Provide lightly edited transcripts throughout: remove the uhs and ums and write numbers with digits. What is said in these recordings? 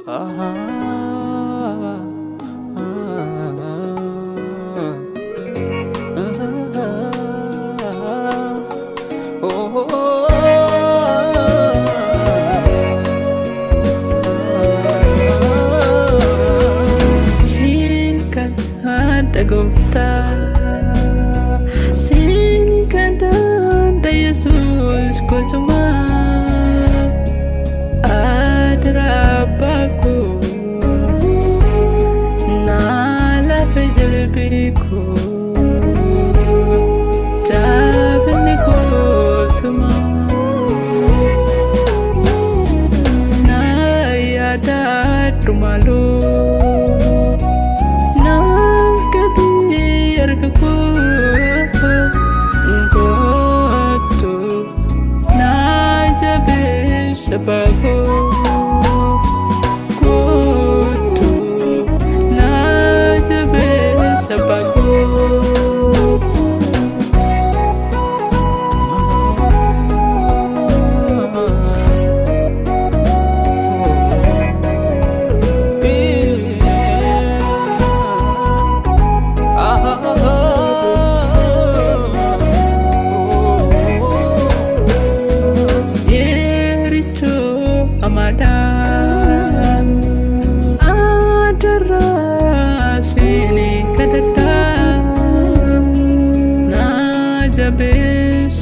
Sing kadang Yesus kusuma adrabaku nala pejelbiku jabniku suma na yada tumalu Sabago kutu na jabe sabago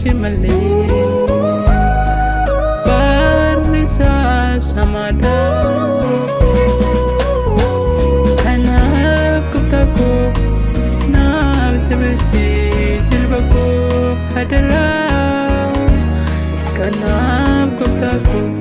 Simale Parisa Samada Anak kutaku Nam Tabesi Jilbaku Adalah Kanam kutaku